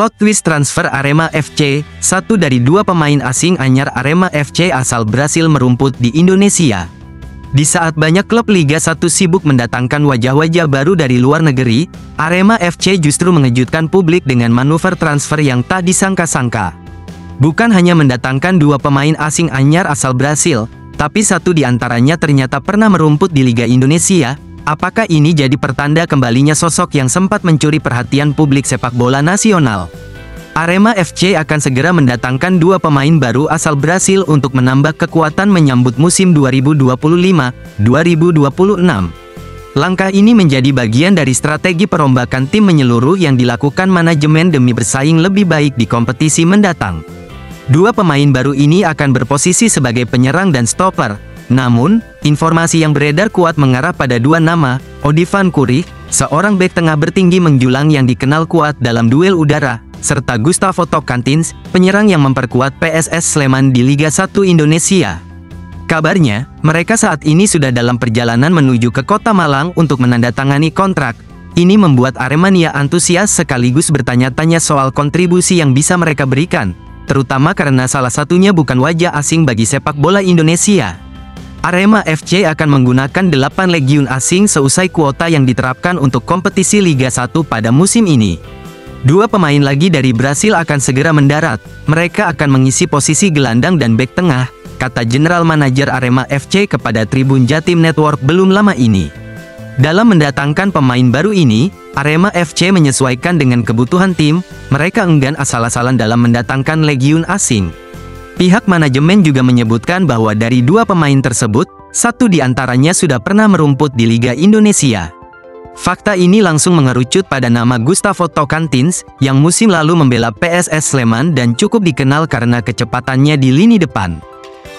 Plot twist transfer Arema FC, satu dari dua pemain asing anyar Arema FC asal Brasil merumput di Indonesia. Di saat banyak klub Liga 1 sibuk mendatangkan wajah-wajah baru dari luar negeri, Arema FC justru mengejutkan publik dengan manuver transfer yang tak disangka-sangka. Bukan hanya mendatangkan dua pemain asing anyar asal Brasil, tapi satu di antaranya ternyata pernah merumput di Liga Indonesia. Apakah ini jadi pertanda kembalinya sosok yang sempat mencuri perhatian publik sepak bola nasional? Arema FC akan segera mendatangkan dua pemain baru asal Brasil untuk menambah kekuatan menyambut musim 2025-2026. Langkah ini menjadi bagian dari strategi perombakan tim menyeluruh yang dilakukan manajemen demi bersaing lebih baik di kompetisi mendatang. Dua pemain baru ini akan berposisi sebagai penyerang dan stopper. Namun, informasi yang beredar kuat mengarah pada dua nama, Odivan Kuric, seorang bek tengah bertinggi menjulang yang dikenal kuat dalam duel udara, serta Gustavo Tocantins, penyerang yang memperkuat PSS Sleman di Liga 1 Indonesia. Kabarnya, mereka saat ini sudah dalam perjalanan menuju ke Kota Malang untuk menandatangani kontrak. Ini membuat Aremania antusias sekaligus bertanya-tanya soal kontribusi yang bisa mereka berikan, terutama karena salah satunya bukan wajah asing bagi sepak bola Indonesia. Arema FC akan menggunakan 8 legiun asing seusai kuota yang diterapkan untuk kompetisi Liga 1 pada musim ini. Dua pemain lagi dari Brasil akan segera mendarat. Mereka akan mengisi posisi gelandang dan bek tengah, kata General Manager Arema FC kepada Tribun Jatim Network belum lama ini. Dalam mendatangkan pemain baru ini, Arema FC menyesuaikan dengan kebutuhan tim. Mereka enggan asal-asalan dalam mendatangkan legiun asing. Pihak manajemen juga menyebutkan bahwa dari dua pemain tersebut, satu di antaranya sudah pernah merumput di Liga Indonesia. Fakta ini langsung mengerucut pada nama Gustavo Tocantins, yang musim lalu membela PSS Sleman dan cukup dikenal karena kecepatannya di lini depan.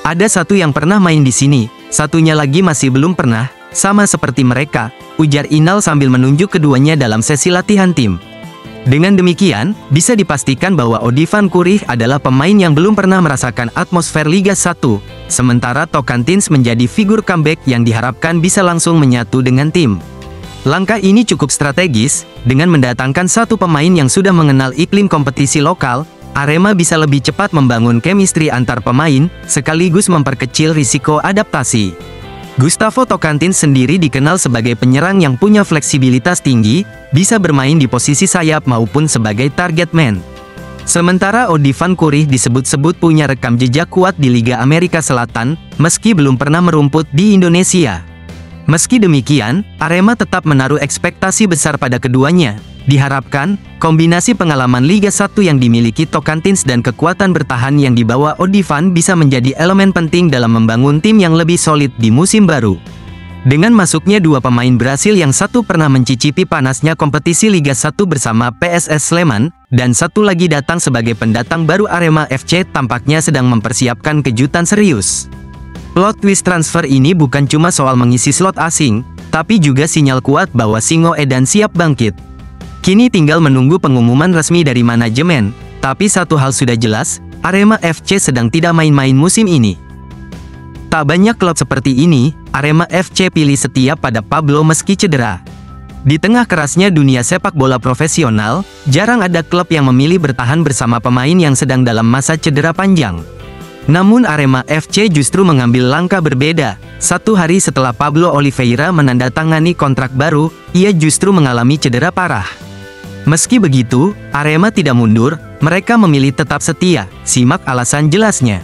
Ada satu yang pernah main di sini, satunya lagi masih belum pernah, sama seperti mereka, ujar Inal sambil menunjuk keduanya dalam sesi latihan tim. Dengan demikian, bisa dipastikan bahwa Odivan Kuric adalah pemain yang belum pernah merasakan atmosfer Liga 1, sementara Tocantins menjadi figur comeback yang diharapkan bisa langsung menyatu dengan tim. Langkah ini cukup strategis, dengan mendatangkan satu pemain yang sudah mengenal iklim kompetisi lokal, Arema bisa lebih cepat membangun chemistry antar pemain, sekaligus memperkecil risiko adaptasi. Gustavo Tocantins sendiri dikenal sebagai penyerang yang punya fleksibilitas tinggi, bisa bermain di posisi sayap maupun sebagai target man. Sementara Odivan Kuric disebut-sebut punya rekam jejak kuat di Liga Amerika Selatan, meski belum pernah merumput di Indonesia. Meski demikian, Arema tetap menaruh ekspektasi besar pada keduanya. Diharapkan, kombinasi pengalaman Liga 1 yang dimiliki Tocantins dan kekuatan bertahan yang dibawa Odivan bisa menjadi elemen penting dalam membangun tim yang lebih solid di musim baru. Dengan masuknya dua pemain Brasil yang satu pernah mencicipi panasnya kompetisi Liga 1 bersama PSS Sleman, dan satu lagi datang sebagai pendatang baru Arema FC tampaknya sedang mempersiapkan kejutan serius. Plot twist transfer ini bukan cuma soal mengisi slot asing, tapi juga sinyal kuat bahwa Singo Edan siap bangkit. Kini tinggal menunggu pengumuman resmi dari manajemen, tapi satu hal sudah jelas, Arema FC sedang tidak main-main musim ini. Tak banyak klub seperti ini, Arema FC pilih setia pada Pablo meski cedera. Di tengah kerasnya dunia sepak bola profesional, jarang ada klub yang memilih bertahan bersama pemain yang sedang dalam masa cedera panjang. Namun Arema FC justru mengambil langkah berbeda. Satu hari setelah Pablo Oliveira menandatangani kontrak baru, ia justru mengalami cedera parah. Meski begitu, Arema tidak mundur, mereka memilih tetap setia. Simak alasan jelasnya.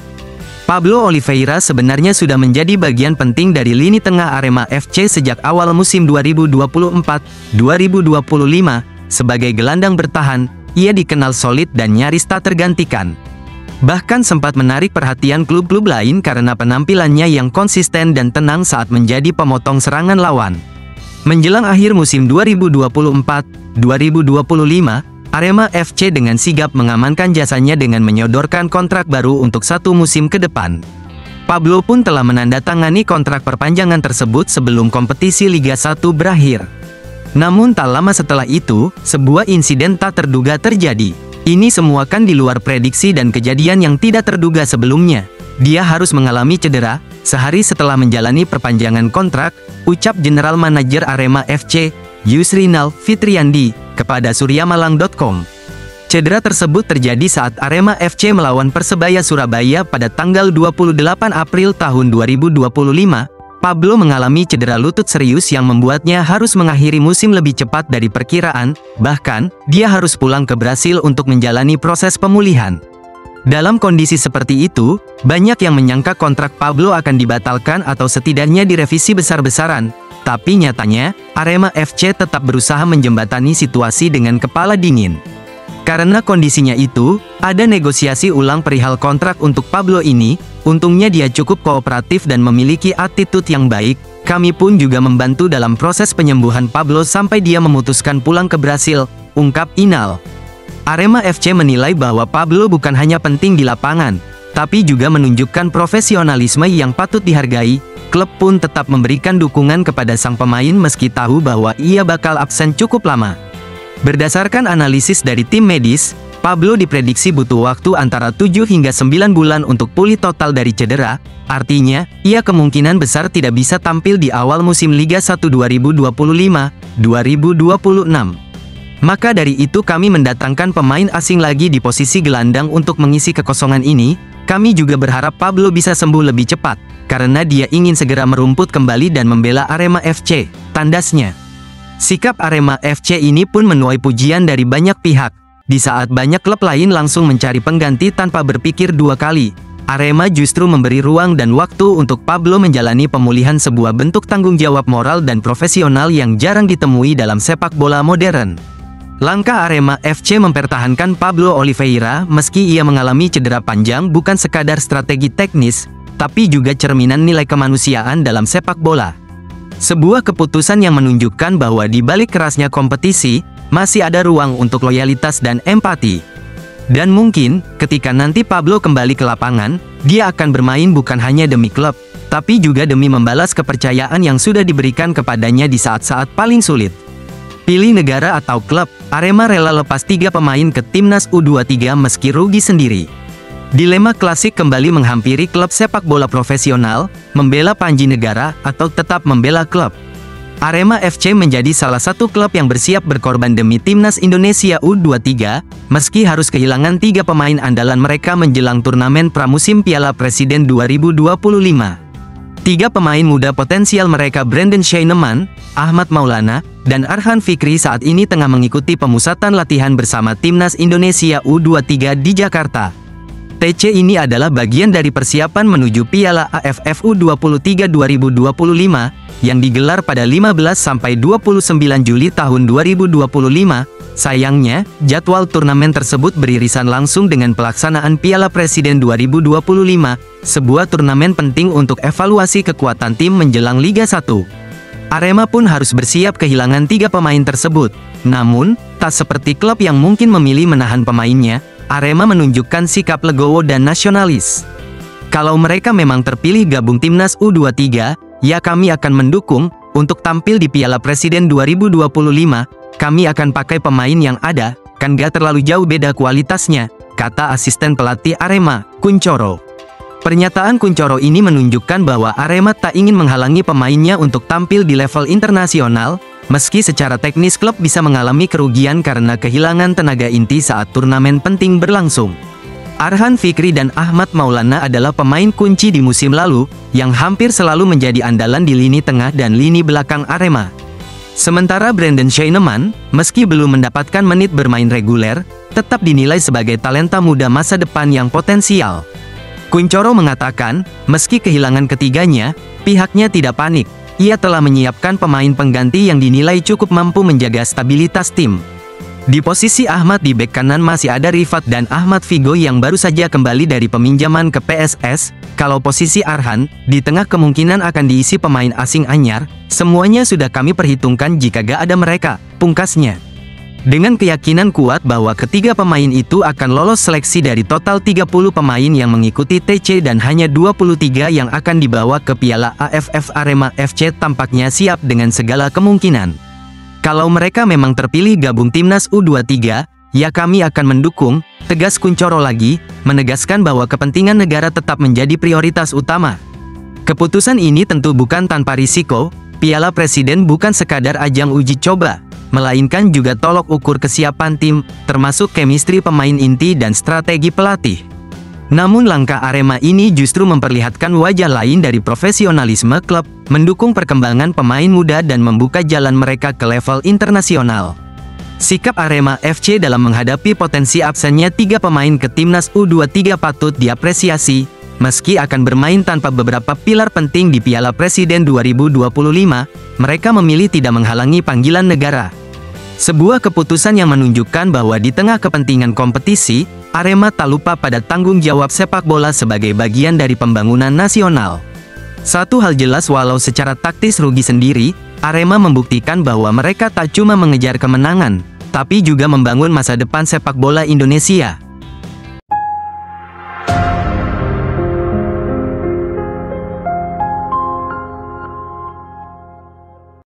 Pablo Oliveira sebenarnya sudah menjadi bagian penting dari lini tengah Arema FC sejak awal musim 2024-2025. Sebagai gelandang bertahan, ia dikenal solid dan nyaris tak tergantikan. Bahkan sempat menarik perhatian klub-klub lain karena penampilannya yang konsisten dan tenang saat menjadi pemotong serangan lawan. Menjelang akhir musim 2024-2025, Arema FC dengan sigap mengamankan jasanya dengan menyodorkan kontrak baru untuk satu musim ke depan. Pablo pun telah menandatangani kontrak perpanjangan tersebut sebelum kompetisi Liga 1 berakhir. Namun tak lama setelah itu, sebuah insiden tak terduga terjadi. Ini semua kan di luar prediksi dan kejadian yang tidak terduga sebelumnya. Dia harus mengalami cedera, sehari setelah menjalani perpanjangan kontrak, ucap General Manager Arema FC, Yusrinal Fitriandi, kepada suryamalang.com. Cedera tersebut terjadi saat Arema FC melawan Persebaya Surabaya pada tanggal 28 April tahun 2025. Pablo mengalami cedera lutut serius yang membuatnya harus mengakhiri musim lebih cepat dari perkiraan, bahkan, dia harus pulang ke Brasil untuk menjalani proses pemulihan. Dalam kondisi seperti itu, banyak yang menyangka kontrak Pablo akan dibatalkan atau setidaknya direvisi besar-besaran, tapi nyatanya, Arema FC tetap berusaha menjembatani situasi dengan kepala dingin. Karena kondisinya itu, ada negosiasi ulang perihal kontrak untuk Pablo ini. Untungnya dia cukup kooperatif dan memiliki attitude yang baik. Kami pun juga membantu dalam proses penyembuhan Pablo sampai dia memutuskan pulang ke Brasil, ungkap Inal. Arema FC menilai bahwa Pablo bukan hanya penting di lapangan, tapi juga menunjukkan profesionalisme yang patut dihargai. Klub pun tetap memberikan dukungan kepada sang pemain meski tahu bahwa ia bakal absen cukup lama. Berdasarkan analisis dari tim medis, Pablo diprediksi butuh waktu antara 7 hingga 9 bulan untuk pulih total dari cedera, artinya, ia kemungkinan besar tidak bisa tampil di awal musim Liga 1 2025-2026. Maka dari itu kami mendatangkan pemain asing lagi di posisi gelandang untuk mengisi kekosongan ini. Kami juga berharap Pablo bisa sembuh lebih cepat, karena dia ingin segera merumput kembali dan membela Arema FC, tandasnya. Sikap Arema FC ini pun menuai pujian dari banyak pihak. Di saat banyak klub lain langsung mencari pengganti tanpa berpikir dua kali, Arema justru memberi ruang dan waktu untuk Pablo menjalani pemulihan, sebuah bentuk tanggung jawab moral dan profesional yang jarang ditemui dalam sepak bola modern. Langkah Arema FC mempertahankan Pablo Oliveira meski ia mengalami cedera panjang bukan sekadar strategi teknis, tapi juga cerminan nilai kemanusiaan dalam sepak bola. Sebuah keputusan yang menunjukkan bahwa di balik kerasnya kompetisi, masih ada ruang untuk loyalitas dan empati. Dan mungkin, ketika nanti Pablo kembali ke lapangan, dia akan bermain bukan hanya demi klub, tapi juga demi membalas kepercayaan yang sudah diberikan kepadanya di saat-saat paling sulit. Pilih negara atau klub, Arema rela lepas 3 pemain ke Timnas U23 meski rugi sendiri. Dilema klasik kembali menghampiri klub sepak bola profesional, membela panji negara atau tetap membela klub. Arema FC menjadi salah satu klub yang bersiap berkorban demi Timnas Indonesia U23, meski harus kehilangan 3 pemain andalan mereka menjelang turnamen pramusim Piala Presiden 2025. 3 pemain muda potensial mereka, Brandon Scheineman, Ahmad Maulana, dan Arhan Fikri, saat ini tengah mengikuti pemusatan latihan bersama Timnas Indonesia U23 di Jakarta. TC ini adalah bagian dari persiapan menuju Piala AFF U23 2025 yang digelar pada 15–29 Juli tahun 2025. Sayangnya, jadwal turnamen tersebut beririsan langsung dengan pelaksanaan Piala Presiden 2025, sebuah turnamen penting untuk evaluasi kekuatan tim menjelang Liga 1. Arema pun harus bersiap kehilangan 3 pemain tersebut. Namun, tak seperti klub yang mungkin memilih menahan pemainnya, Arema menunjukkan sikap legowo dan nasionalis. Kalau mereka memang terpilih gabung Timnas U23, ya kami akan mendukung. Untuk tampil di Piala Presiden 2025, kami akan pakai pemain yang ada, kan gak terlalu jauh beda kualitasnya, kata asisten pelatih Arema, Kuncoro. Pernyataan Kuncoro ini menunjukkan bahwa Arema tak ingin menghalangi pemainnya untuk tampil di level internasional, meski secara teknis klub bisa mengalami kerugian karena kehilangan tenaga inti saat turnamen penting berlangsung. Arhan Fikri dan Ahmad Maulana adalah pemain kunci di musim lalu, yang hampir selalu menjadi andalan di lini tengah dan lini belakang Arema. Sementara Brandon Scheineman, meski belum mendapatkan menit bermain reguler, tetap dinilai sebagai talenta muda masa depan yang potensial. Kuncoro mengatakan, meski kehilangan ketiganya, pihaknya tidak panik. Ia telah menyiapkan pemain pengganti yang dinilai cukup mampu menjaga stabilitas tim. Di posisi Ahmad di bek kanan masih ada Rifat dan Ahmad Figo yang baru saja kembali dari peminjaman ke PSS. Kalau posisi Arhan, di tengah kemungkinan akan diisi pemain asing anyar. Semuanya sudah kami perhitungkan jika gak ada mereka, pungkasnya. Dengan keyakinan kuat bahwa ketiga pemain itu akan lolos seleksi dari total 30 pemain yang mengikuti TC dan hanya 23 yang akan dibawa ke Piala AFF, Arema FC tampaknya siap dengan segala kemungkinan. Kalau mereka memang terpilih gabung Timnas U23, ya kami akan mendukung, tegas Kuncoro lagi, menegaskan bahwa kepentingan negara tetap menjadi prioritas utama. Keputusan ini tentu bukan tanpa risiko. Piala Presiden bukan sekadar ajang uji coba, melainkan juga tolok ukur kesiapan tim, termasuk chemistry pemain inti dan strategi pelatih. Namun langkah Arema ini justru memperlihatkan wajah lain dari profesionalisme klub, mendukung perkembangan pemain muda dan membuka jalan mereka ke level internasional. Sikap Arema FC dalam menghadapi potensi absennya 3 pemain ke timnas U23 patut diapresiasi, meski akan bermain tanpa beberapa pilar penting di Piala Presiden 2025, mereka memilih tidak menghalangi panggilan negara. Sebuah keputusan yang menunjukkan bahwa di tengah kepentingan kompetisi, Arema tak lupa pada tanggung jawab sepak bola sebagai bagian dari pembangunan nasional. Satu hal jelas, walau secara taktis rugi sendiri, Arema membuktikan bahwa mereka tak cuma mengejar kemenangan, tapi juga membangun masa depan sepak bola Indonesia.